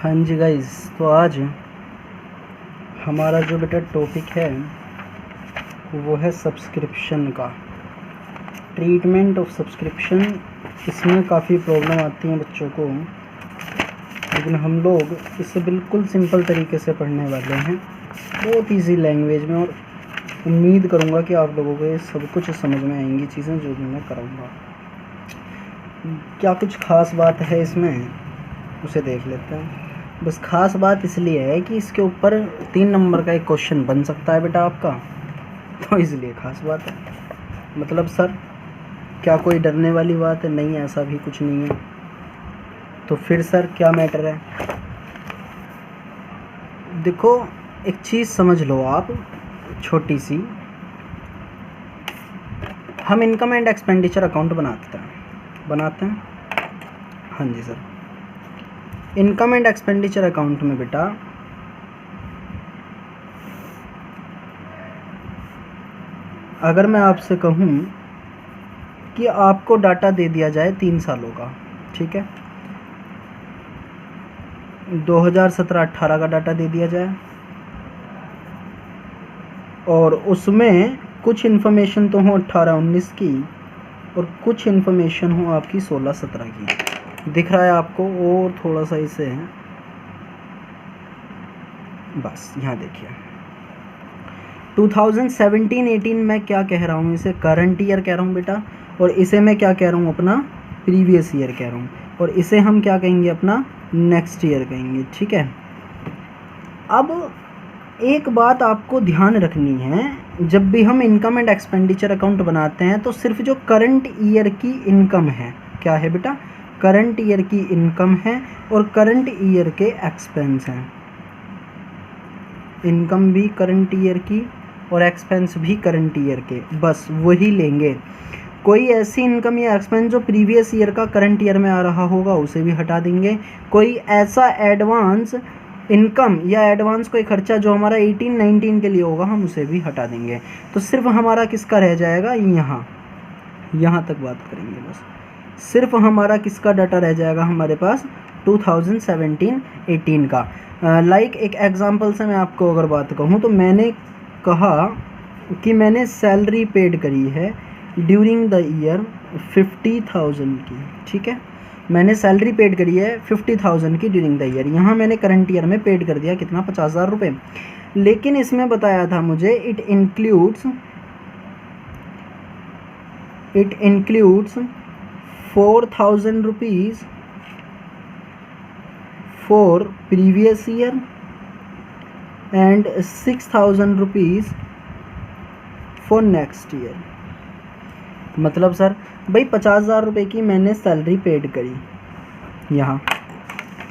हाँ जी गाइस, तो आज हमारा जो बेटा टॉपिक है वो है सब्सक्रिप्शन का, ट्रीटमेंट ऑफ सब्सक्रिप्शन। इसमें काफ़ी प्रॉब्लम आती हैं बच्चों को, लेकिन हम लोग इसे बिल्कुल सिंपल तरीके से पढ़ने वाले हैं, बहुत इजी लैंग्वेज में, और उम्मीद करूँगा कि आप लोगों को ये सब कुछ समझ में आएंगी चीज़ें जो भी मैं कराऊँगा। क्या कुछ ख़ास बात है इसमें, उसे देख लेते हैं। बस ख़ास बात इसलिए है कि इसके ऊपर 3 नंबर का एक क्वेश्चन बन सकता है बेटा आपका, तो इसलिए ख़ास बात है। मतलब सर क्या कोई डरने वाली बात है? नहीं, ऐसा भी कुछ नहीं है। तो फिर सर क्या मैटर है? देखो एक चीज़ समझ लो आप, छोटी सी। हम इनकम एंड एक्सपेंडिचर अकाउंट बनाते हैं। हाँ जी sir, income and expenditure account में बेटा अगर मैं आपसे कहूँ कि आपको डाटा दे दिया जाए 3 सालों का, ठीक है, 2017-18 का डाटा दे दिया जाए, और उसमें कुछ इन्फॉर्मेशन तो हो 18-19 की और कुछ इन्फॉर्मेशन हो आपकी 16-17 की। दिख रहा है आपको? और थोड़ा सा इसे है, बस यहाँ देखिए 2017-18 में क्या कह रहा हूँ, इसे करंट ईयर कह रहा हूँ बेटा, और इसे मैं क्या कह रहा हूँ, अपना प्रीवियस ईयर कह रहा हूँ, और इसे हम क्या कहेंगे, अपना नेक्स्ट ईयर कहेंगे, ठीक है। अब एक बात आपको ध्यान रखनी है, जब भी हम इनकम एंड एक्सपेंडिचर अकाउंट बनाते हैं तो सिर्फ जो करंट ईयर की इनकम है, क्या है बेटा, करंट ईयर की इनकम है और करंट ईयर के एक्सपेंस हैं। इनकम भी करंट ईयर की और एक्सपेंस भी करंट ईयर के, बस वही लेंगे। कोई ऐसी इनकम या एक्सपेंस जो प्रीवियस ईयर का करंट ईयर में आ रहा होगा उसे भी हटा देंगे। कोई ऐसा एडवांस इनकम या एडवांस कोई खर्चा जो हमारा 18-19 के लिए होगा हम उसे भी हटा देंगे। तो सिर्फ हमारा किसका रह जाएगा, यहाँ तक बात करेंगे। बस सिर्फ हमारा किसका डाटा रह जाएगा हमारे पास, 2017-18 का। लाइक एक एग्जांपल से मैं आपको अगर बात कहूँ तो मैंने कहा कि मैंने सैलरी पेड करी है ड्यूरिंग द ईयर 50,000 की, ठीक है, मैंने सैलरी पेड करी है 50,000 की ड्यूरिंग द ईयर। यहाँ मैंने करंट ईयर में पेड कर दिया कितना, 50,000 रुपये। लेकिन इसमें बताया था मुझे it includes 4,000 rupees for previous year and 6,000 rupees for next year. मतलब सर भाई 50,000 रुपये की मैंने सैलरी पेड करी यहाँ,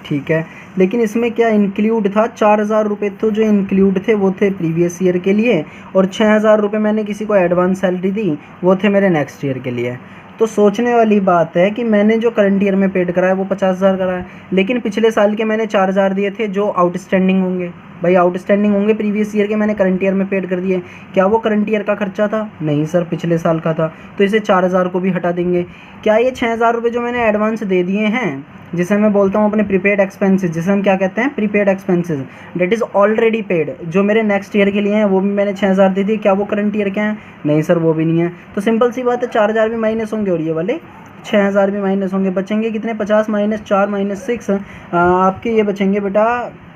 ठीक है, लेकिन इसमें क्या इंक्लूड था, 4,000 रुपये तो जो इंक्लूड थे वो थे प्रीवियस ईयर के लिए, और 6,000 रुपये मैंने किसी को एडवांस सैलरी दी वो थे मेरे नेक्स्ट ईयर के लिए। तो सोचने वाली बात है कि मैंने जो करंट ईयर में पेड करा है वो 50,000 करा है, लेकिन पिछले साल के मैंने 4,000 दिए थे जो आउटस्टैंडिंग होंगे। भाई आउटस्टैंडिंग होंगे प्रीवियस ईयर के, मैंने करंट ईयर में पेड कर दिए, क्या वो करंट ईयर का खर्चा था? नहीं सर, पिछले साल का था, तो इसे 4,000 को भी हटा देंगे। क्या ये 6,000 रुपये जो मैंने एडवांस दे दिए हैं, जिसे मैं बोलता हूँ अपने प्रीपेड एक्सपेंसेस, जिसे हम क्या कहते हैं, prepaid expenses, that is already paid, जो मेरे नेक्स्ट ईयर के लिए हैं वो भी मैंने 6,000 दे दिए, क्या वो करंट ईयर के हैं? नहीं सर, वो भी नहीं है। तो सिंपल सी बात है, 4,000 भी माइनस होंगे और ये वाले 6,000 भी माइनस होंगे। बचेंगे कितने, 50 - 4 - 6 आपके ये बचेंगे बेटा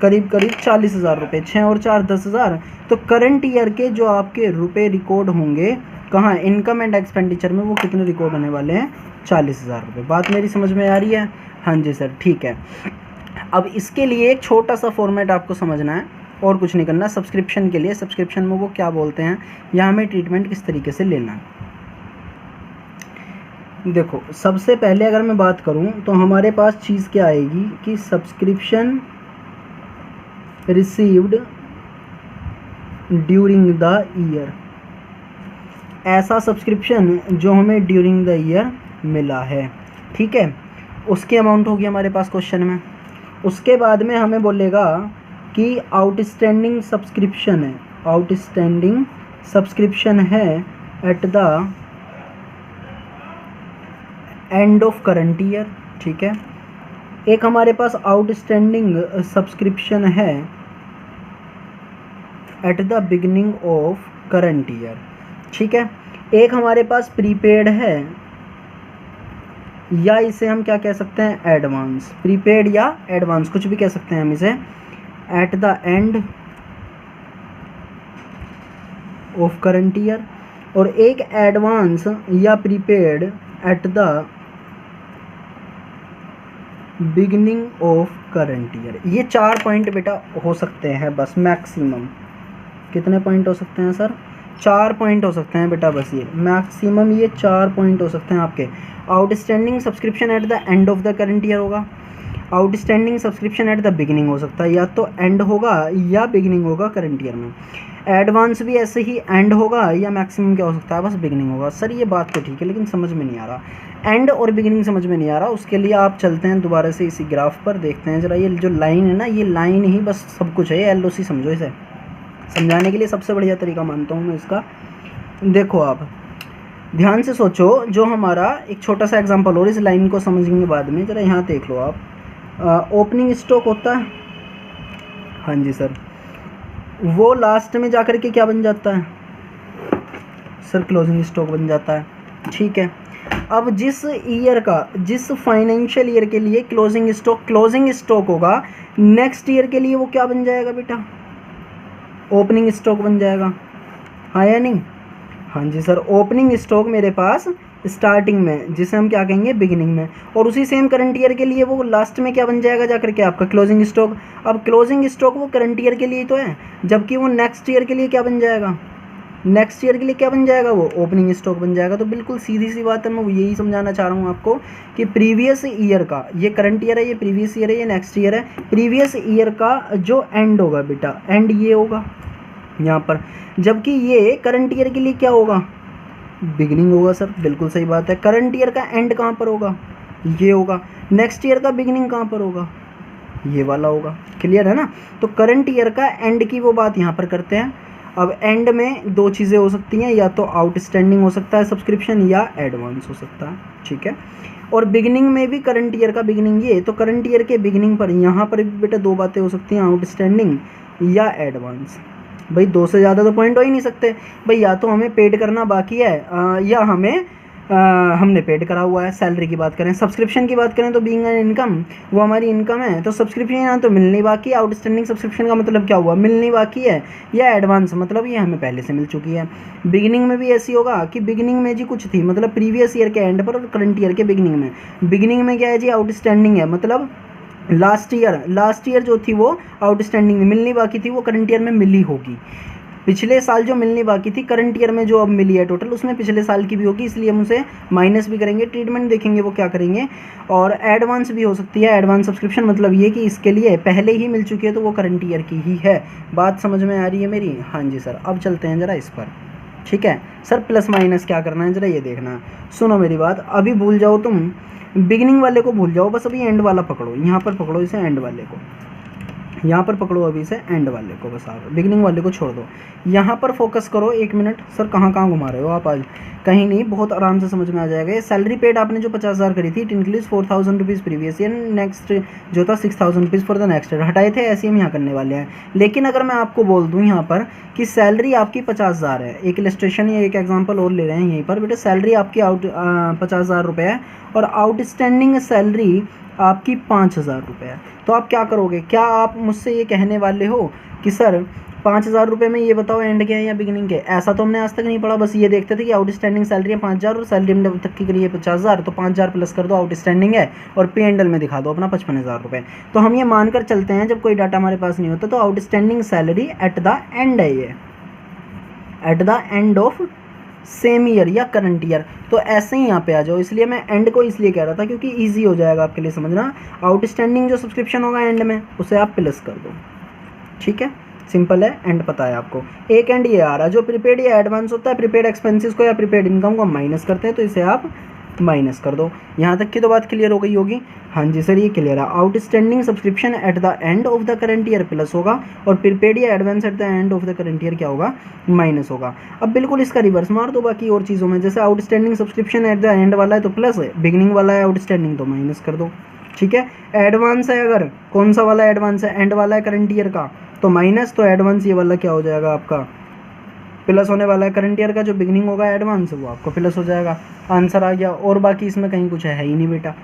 करीब 40,000 रुपये। 6 और 4 10,000। तो करंट ईयर के जो आपके रुपए रिकॉर्ड होंगे कहाँ, इनकम एंड एक्सपेंडिचर में, वो कितने रिकॉर्ड होने वाले हैं, 40,000 रुपये। बात मेरी समझ में आ रही है? हाँ जी सर, ठीक है। अब इसके लिए एक छोटा सा फॉर्मेट आपको समझना है और कुछ नहीं करना। सब्सक्रिप्शन के लिए, सब्सक्रिप्शन में वो क्या बोलते हैं या हमें ट्रीटमेंट किस तरीके से लेना है। देखो सबसे पहले अगर मैं बात करूं तो हमारे पास चीज़ क्या आएगी कि subscription received during the year, ऐसा सब्सक्रिप्शन जो हमें ड्यूरिंग द ईयर मिला है, ठीक है, उसकी अमाउंट होगी हमारे पास क्वेश्चन में। उसके बाद में हमें बोलेगा कि आउटस्टैंडिंग सब्सक्रिप्शन है, आउटस्टैंडिंग सब्सक्रिप्शन है eight the end of current year, ठीक है, एक हमारे पास आउटस्टैंडिंग सब्सक्रिप्शन है eight the beginning of current year, ठीक है। एक हमारे पास प्रीपेड है, या इसे हम क्या कह सकते हैं, एडवांस, प्रीपेड या एडवांस कुछ भी कह सकते हैं हम इसे, eight the end of current year. और एक एडवांस या prepaid eight the beginning of current year. ये 4 पॉइंट बेटा हो सकते हैं बस मैक्सिमम। कितने पॉइंट हो सकते हैं सर, 4 पॉइंट हो सकते हैं बेटा बस, ये मैक्सिमम ये 4 पॉइंट हो सकते हैं आपके। Outstanding subscription at the end of the current year होगा, outstanding subscription at the beginning हो सकता है, या तो एंड होगा या बिगिनिंग होगा करंट ईयर में। एडवांस भी ऐसे ही एंड होगा या मैक्सिमम क्या हो सकता है, बस बिगिनिंग होगा। सर ये बात तो ठीक है, लेकिन समझ में नहीं आ रहा, एंड और बिगिनिंग समझ में नहीं आ रहा। उसके लिए आप चलते हैं दोबारा से इसी ग्राफ पर, देखते हैं जरा ये जो लाइन है ना, ये लाइन ही बस सब कुछ है, ये LOC समझो इसे। समझाने के लिए सबसे बढ़िया तरीका मानता हूँ मैं इसका। देखो आप ध्यान से सोचो, जो हमारा एक छोटा सा एग्जांपल और इस लाइन को समझेंगे बाद में, जरा यहाँ देख लो आप। ओपनिंग स्टॉक होता है, हाँ जी सर, वो लास्ट में जाकर के क्या बन जाता है सर, क्लोजिंग स्टॉक बन जाता है, ठीक है। अब जिस ईयर का, जिस फाइनेंशियल ईयर के लिए क्लोजिंग स्टॉक होगा, नेक्स्ट ईयर के लिए वो क्या बन जाएगा बेटा, ओपनिंग स्टॉक बन जाएगा, हाँ या नहीं। हाँ जी सर, ओपनिंग स्टॉक मेरे पास स्टार्टिंग में, जिसे हम क्या कहेंगे बिगिनिंग में, और उसी सेम करंट ईयर के लिए वो लास्ट में क्या बन जाएगा जाकर के आपका क्लोजिंग स्टॉक। अब क्लोजिंग स्टॉक वो करंट ईयर के लिए तो है, जबकि वो नेक्स्ट ईयर के लिए क्या बन जाएगा, नेक्स्ट ईयर के लिए क्या बन जाएगा, वो ओपनिंग स्टॉक बन जाएगा। तो बिल्कुल सीधी सी बात है, मैं यही समझाना चाह रहा हूँ आपको कि प्रीवियस ईयर का, ये करंट ईयर है, ये प्रीवियस ईयर है, ये नेक्स्ट ईयर है, प्रीवियस ईयर का जो एंड होगा बेटा, एंड ये होगा यहाँ पर, जबकि ये करंट ईयर के लिए क्या होगा, बिगिनिंग होगा। सर बिल्कुल सही बात है, करंट ईयर का एंड कहाँ पर होगा, ये होगा। नेक्स्ट ईयर का बिगिनिंग कहाँ पर होगा, ये वाला होगा। क्लियर है ना। तो करंट ईयर का एंड की वो बात यहाँ पर करते हैं। अब एंड में 2 चीज़ें हो सकती हैं, या तो आउटस्टैंडिंग हो सकता है सब्सक्रिप्शन, या एडवांस हो सकता है, ठीक है। और बिगिनिंग में भी करंट ईयर का बिगिनिंग ये, तो करंट ईयर के बिगिनिंग पर यहाँ पर भी बेटा 2 बातें हो सकती हैं, आउटस्टैंडिंग या एडवांस। भाई 2 से ज़्यादा तो पॉइंट हो ही नहीं सकते भाई, या तो हमें पेड करना बाकी है या हमें हमने पेड करा हुआ है। सैलरी की बात करें, सब्सक्रिप्शन की बात करें तो बीइंग एन इनकम, वो हमारी इनकम है, तो सब्सक्रिप्शन यहाँ तो मिलनी बाकी है। आउटस्टैंडिंग सब्सक्रिप्शन का मतलब क्या हुआ, मिलनी बाकी है, या एडवांस मतलब ये हमें पहले से मिल चुकी है। बिगिनिंग में भी ऐसी होगा कि बिगिनिंग में जी कुछ थी, मतलब प्रीवियस ईयर के एंड पर, और करंट ईयर के बिगिनिंग में। बिगिनिंग में क्या है जी, आउटस्टैंडिंग है, मतलब लास्ट ईयर जो थी वो आउटस्टैंडिंग मिलनी बाकी थी, वो करंट ईयर में मिली होगी। पिछले साल जो मिलनी बाकी थी करंट ईयर में जो अब मिली है टोटल, उसमें पिछले साल की भी होगी, इसलिए हम उसे माइनस भी करेंगे। ट्रीटमेंट देखेंगे वो क्या करेंगे। और एडवांस भी हो सकती है, एडवांस सब्सक्रिप्शन मतलब ये कि इसके लिए पहले ही मिल चुकी है, तो वो करंट ईयर की ही है। बात समझ में आ रही है मेरी, हाँ जी सर। अब चलते हैं ज़रा इस पर, ठीक है सर। प्लस माइनस क्या करना है ज़रा ये देखना, सुनो मेरी बात। अभी भूल जाओ तुम, बिगिनिंग वाले को भूल जाओ, बस अभी एंड वाला पकड़ो, यहाँ पर पकड़ो इसे, एंड वाले को यहाँ पर पकड़ो, अभी से एंड वाले को, बस आप बिगिनिंग वाले को छोड़ दो, यहाँ पर फोकस करो। 1 मिनट सर, कहाँ घुमा रहे हो आप आज, कहीं नहीं, बहुत आराम से समझ में आ जाएगा। ये सैलरी पेड आपने जो 50,000 करी थी, it includes 4,000 rupees previous year, next जो था 6,000 rupees for the next year, हटाए थे, ऐसे हम यहाँ करने वाले हैं। लेकिन अगर मैं आपको बोल दूँ यहाँ पर कि सैलरी आपकी 50,000 है, एक इलस्ट्रेशन या एक एग्जाम्पल और ले रहे हैं यहीं पर बेटा, सैलरी आपकी 50,000 रुपये है, और आउटस्टैंडिंग सैलरी आपकी 5,000 रुपये है। तो आप क्या करोगे, क्या आप मुझसे ये कहने वाले हो कि सर 5,000 रुपये में ये बताओ एंड क्या है या बिगिनिंग क्या है? ऐसा तो हमने आज तक नहीं पढ़ा, बस ये देखते थे कि आउटस्टैंडिंग सैलरी है 5,000 और सैलरी हमने अब तक की करी है 50,000, तो 5,000 प्लस कर दो आउटस्टैंडिंग है, और पे एंडल में दिखा दो अपना 55,000 रुपये। तो हम ये मानकर चलते हैं जब कोई डाटा हमारे पास नहीं होता, तो outstanding salary eight the and है, ये eight the end of same year या करंट ईयर। तो ऐसे ही यहाँ पे आ जाओ, इसलिए मैं एंड को इसलिए कह रहा था क्योंकि इजी हो जाएगा आपके लिए समझना। आउटस्टैंडिंग जो सब्सक्रिप्शन होगा एंड में, उसे आप प्लस कर दो, ठीक है, सिंपल है, एंड पता है आपको। एक एंड ये आ रहा है, जो प्रीपेड या एडवांस होता है, प्रीपेड एक्सपेंसेस को या प्रीपेड इनकम को माइनस करते हैं, तो इसे आप माइनस कर दो। यहाँ तक की तो बात क्लियर हो गई होगी, हाँ जी सर ये क्लियर है। Outstanding subscription at the end of the current year plus होगा, और प्रीपेड या advance at the end of the current year क्या होगा, माइनस होगा। अब बिल्कुल इसका रिवर्स मार दो बाकी और चीज़ों में, जैसे outstanding subscription at the and वाला है तो प्लस है, बिगिनिंग वाला है आउटस्टैंडिंग तो माइनस कर दो, ठीक है। एडवांस है, अगर कौन सा वाला एडवांस है, एंड वाला है करंट ईयर का, तो माइनस, तो एडवांस ये वाला क्या हो जाएगा आपका प्लस होने वाला है। करंट ईयर का जो बिगनिंग होगा एडवांस, वो आपको प्लस हो जाएगा। आंसर आ गया। और बाकी इसमें कहीं कुछ है ही नहीं बेटा,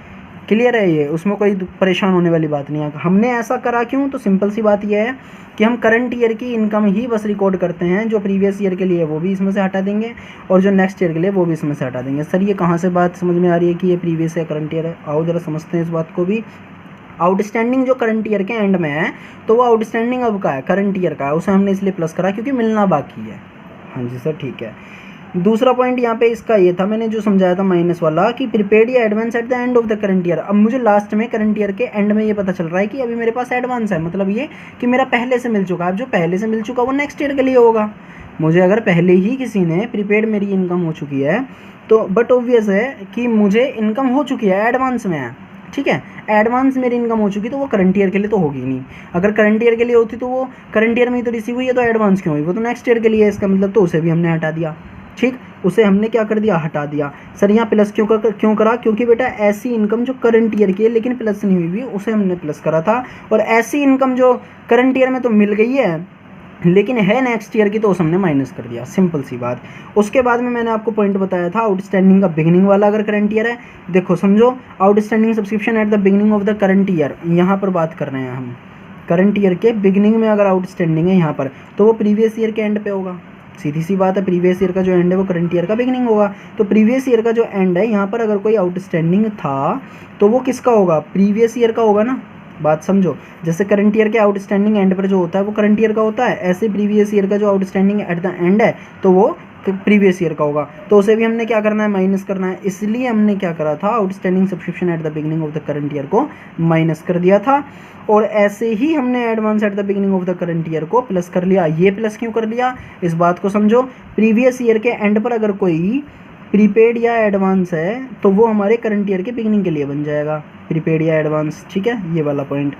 क्लियर है ये, उसमें कोई परेशान होने वाली बात नहीं है। हमने ऐसा करा क्यों, तो सिंपल सी बात ये है कि हम करंट ईयर की इनकम ही बस रिकॉर्ड करते हैं, जो प्रीवियस ईयर के लिए वो भी इसमें से हटा देंगे और जो नेक्स्ट ईयर के लिए वो भी इसमें से हटा देंगे। सर ये कहाँ से बात समझ में आ रही है कि ये प्रीवियस या करंट ईयर है? आओ जरा समझते हैं इस बात को भी। आउटस्टैंडिंग जो करंट ईयर के एंड में है, तो वो आउटस्टैंडिंग अब का है, करंट ईयर का है, उसे हमने इसलिए प्लस करा क्योंकि मिलना बाकी है। हाँ जी सर ठीक है। दूसरा पॉइंट यहाँ पे इसका ये था, मैंने जो समझाया था माइनस वाला, कि प्रीपेड या advance at the end of the current year. अब मुझे लास्ट में करंट ईयर के एंड में ये पता चल रहा है कि अभी मेरे पास एडवांस है, मतलब ये कि मेरा पहले से मिल चुका है। अब जो पहले से मिल चुका वो नेक्स्ट ईयर के लिए होगा। मुझे अगर पहले ही किसी ने प्रीपेड मेरी इनकम हो चुकी है तो बट ऑब्वियस है कि मुझे इनकम हो चुकी है, एडवांस में है, ठीक है। एडवांस मेरी इनकम हो चुकी तो वो करंट ईयर के लिए तो होगी नहीं। अगर करंट ईयर के लिए होती तो वो करंट ईयर में ही तो रिसीव हुई है, तो एडवांस क्यों हुई, वो तो नेक्स्ट ईयर के लिए है इसका मतलब, तो उसे भी हमने हटा दिया। ठीक, उसे हमने क्या कर दिया, हटा दिया। सर यहाँ प्लस क्यों करा, क्योंकि बेटा ऐसी इनकम जो करंट ईयर की है लेकिन प्लस नहीं हुई भी, उसे हमने प्लस करा था। और ऐसी इनकम जो करंट ईयर में तो मिल गई है लेकिन है नेक्स्ट ईयर की, तो उसे हमने माइनस कर दिया, सिंपल सी बात। उसके बाद में मैंने आपको पॉइंट बताया था आउटस्टैंडिंग का बिगिनिंग वाला अगर करंट ईयर है, देखो समझो, outstanding subscription at the beginning of the current year, यहाँ पर बात कर रहे हैं हम, करंट ईयर के बिगिनिंग में अगर आउटस्टैंडिंग है यहाँ पर, तो वो प्रीवियस ईयर के एंड पे होगा। सीधी सी बात है, प्रीवियस ईयर का जो एंड है वो करंट ईयर का बिगिनिंग होगा। तो प्रीवियस ईयर का जो एंड है यहाँ पर अगर कोई आउटस्टैंडिंग था तो वो किसका होगा, प्रीवियस ईयर का होगा ना। बात समझो, जैसे करंट ईयर के आउटस्टैंडिंग एंड पर जो होता है वो करंट ईयर का होता है, ऐसे प्रीवियस ईयर का जो आउटस्टैंडिंग एट द एंड है तो वो प्रीवियस ईयर का होगा। तो उसे भी हमने क्या करना है, माइनस करना है। इसलिए हमने क्या करा था, outstanding subscription at the beginning of the current year को माइनस कर दिया था। और ऐसे ही हमने advance at the beginning of the current year को प्लस कर लिया। ये प्लस क्यों कर लिया, इस बात को समझो। प्रीवियस ईयर के एंड पर अगर कोई प्रीपेड या एडवांस है तो वो हमारे करंट ईयर के बिगिनिंग के लिए बन जाएगा, प्रीपेड या एडवांस, ठीक है, ये वाला पॉइंट।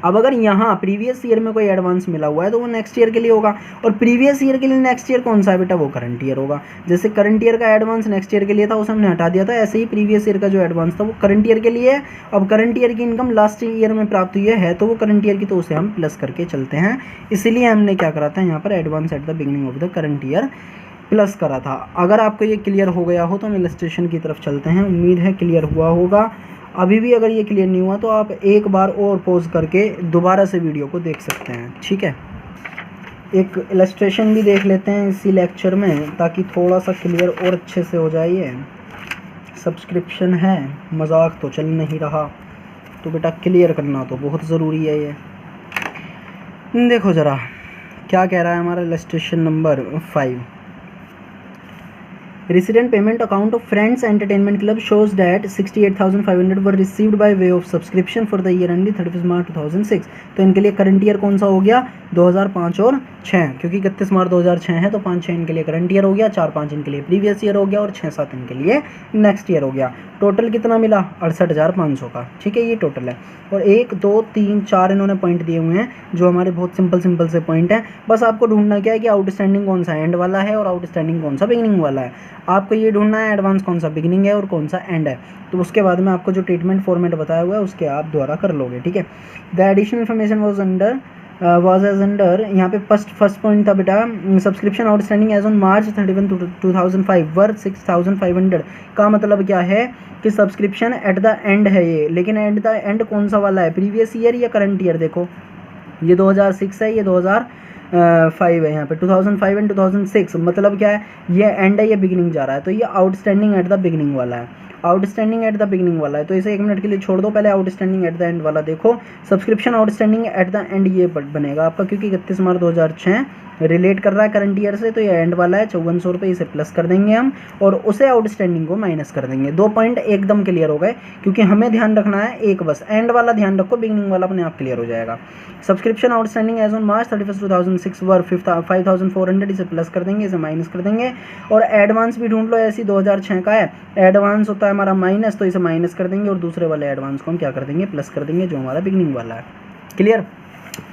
अब अगर यहाँ प्रीवियस ईयर में कोई एडवांस मिला हुआ है तो वो नेक्स्ट ईयर के लिए होगा, और प्रीवियस ईयर के लिए नेक्स्ट ईयर कौन सा है बेटा, वो करंट ईयर होगा। जैसे करंट ईयर का एडवांस नेक्स्ट ईयर के लिए था, उसे हमने हटा दिया था, ऐसे ही प्रीवियस ईयर का जो एडवांस था वो करंट ईयर के लिए है। अब करंट ईयर की इनकम लास्ट ईयर में प्राप्त हुई है तो वो करंट ईयर की, तो उसे हम प्लस करके चलते हैं। इसीलिए हमने क्या करा था यहाँ पर, advance at the beginning of the current year plus करा था। अगर आपको ये क्लियर हो गया हो तो हम इलस्ट्रेशन की तरफ चलते हैं, उम्मीद है क्लियर हुआ होगा। अभी भी अगर ये क्लियर नहीं हुआ तो आप एक बार और पॉज करके दोबारा से वीडियो को देख सकते हैं, ठीक है। एक इलस्ट्रेशन भी देख लेते हैं इसी लेक्चर में ताकि थोड़ा सा क्लियर और अच्छे से हो जाए। ये सब्सक्रिप्शन है, मजाक तो चल नहीं रहा, तो बेटा क्लियर करना तो बहुत ज़रूरी है। ये देखो ज़रा क्या कह रहा है हमारा illustration number 5। Resident payment account of Friends Entertainment Club shows that 68,500 were received by way of subscription for the year ending 31 March 2006। तो इनके लिए करंट ईयर कौन सा हो गया, 2005 और 6, क्योंकि 31 मार्च 2006 है तो 5-6 इनके लिए करंट ईयर हो गया, 4-5 इनके लिए प्रीवियस ईयर हो गया और 6-7 इनके लिए नेक्स्ट ईयर हो गया। टोटल कितना मिला, 68,500 का, ठीक है, ये टोटल है। और 1 2 3 4 इन्होंने पॉइंट दिए हुए हैं जो हमारे बहुत सिंपल से पॉइंट हैं। बस आपको ढूंढना क्या है कि आउटस्टैंडिंग कौन सा एंड वाला है और आउटस्टैंडिंग कौन सा बिगिनिंग वाला है। आपको ये ढूंढना है एडवांस कौन सा बिगिनिंग है और कौन सा एंड है। तो उसके बाद में आपको जो ट्रीटमेंट फॉर्मेट बताया हुआ है उसके आप द्वारा कर लोगे, ठीक है। The additional information was as under, यहाँ पे फर्स्ट पॉइंट था बेटा, subscription outstanding as on March 31, 2005 were 6,500। का मतलब क्या है कि सब्सक्रिप्शन एट द एंड है ये, लेकिन एट द एंड कौन सा वाला है, प्रीवियस ईयर या करंट ईयर। देखो ये 2006 है, ये 2005 है, यहाँ पे 2005 एंड 2006, मतलब क्या है, ये एंड है, ये बिगिनिंग जा रहा है, तो ये आउटस्टैंडिंग एट द बिगिनिंग वाला है, आउटस्टैंडिंग एट द बिगिनिंग वाला है। तो इसे 1 मिनट के लिए छोड़ दो, पहले आउटस्टैंडिंग एट द एंड वाला देखो। Subscription outstanding at the and ये बनेगा आपका, क्योंकि 31 मार्च 2006 रिलेट कर रहा है करंट ईयर से, तो ये एंड वाला है, 5400 रुपये, इसे प्लस कर देंगे हम और उसे आउटस्टैंडिंग को माइनस कर देंगे। 2 पॉइंट एकदम क्लियर हो गए, क्योंकि हमें ध्यान रखना है एक बस, एंड वाला ध्यान रखो, बिगिनिंग वाला अपने आप क्लियर हो जाएगा। Subscription outstanding as on March 31, 2006 were 5,400, इसे प्लस कर देंगे, इसे माइनस कर देंगे। और एडवांस भी ढूंढ लो, ऐसी 2006 का है, एडवांस होता है हमारा माइनस, तो इसे माइनस कर देंगे और दूसरे वाले एडवांस को हम क्या कर देंगे, प्लस कर देंगे, जो हमारा बिगिनिंग वाला है। क्लियर।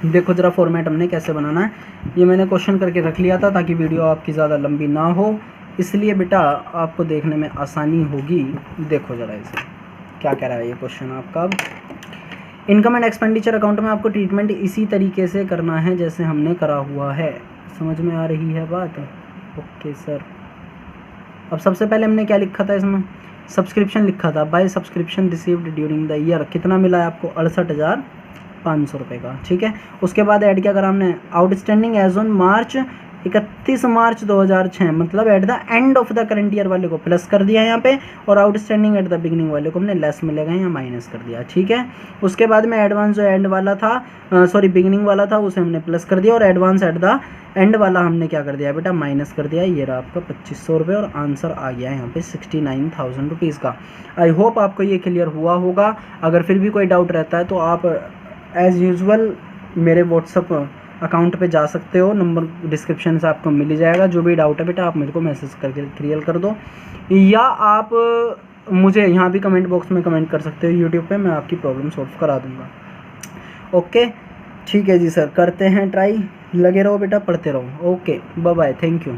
देखो जरा फॉर्मेट हमने कैसे बनाना है, ये मैंने क्वेश्चन करके रख लिया था ताकि वीडियो आपकी ज़्यादा लंबी ना हो, इसलिए बेटा आपको देखने में आसानी होगी। देखो ज़रा इसे, क्या कह रहा है ये क्वेश्चन आपका। अब इनकम एंड एक्सपेंडिचर अकाउंट में आपको ट्रीटमेंट इसी तरीके से करना है जैसे हमने करा हुआ है। समझ में आ रही है बात? Okay sir. अब सबसे पहले हमने क्या लिखा था इसमें, सब्सक्रिप्शन लिखा था, by subscription received during the year, कितना मिला है आपको 68,500 रुपये का, ठीक है। उसके बाद ऐड क्या करा हमने, आउटस्टैंडिंग एज ऑन मार्च 31 मार्च 2006, मतलब eight the end of the current year वाले को प्लस कर दिया यहाँ पे, और आउटस्टैंडिंग एट द बिगिनिंग वाले को हमने लेस मिलेगा यहाँ माइनस कर दिया, ठीक है। उसके बाद में एडवांस जो एंड वाला था, बिगिनिंग वाला था, उसे हमने प्लस कर दिया, और एडवांस एट द एंड वाला हमने क्या कर दिया बेटा, माइनस कर दिया। ये रहा आपका 2500 रुपये, और आंसर आ गया यहाँ पे 69,000 रुपीज़ का। आई होप आपको ये क्लियर हुआ होगा। अगर फिर भी कोई डाउट रहता है तो आप एज़ यूजुअल मेरे व्हाट्सअप अकाउंट पे जा सकते हो, नंबर डिस्क्रिप्शन से आपको मिल ही जाएगा। जो भी डाउट है बेटा आप मेरे को मैसेज करके क्लियर कर दो, या आप मुझे यहाँ भी कमेंट बॉक्स में कमेंट कर सकते हो यूट्यूब पे, मैं आपकी प्रॉब्लम सॉल्व करा दूँगा। ओके ठीक है जी सर, करते हैं ट्राई, लगे रहो बेटा, पढ़ते रहो। Okay bye bye, thank you.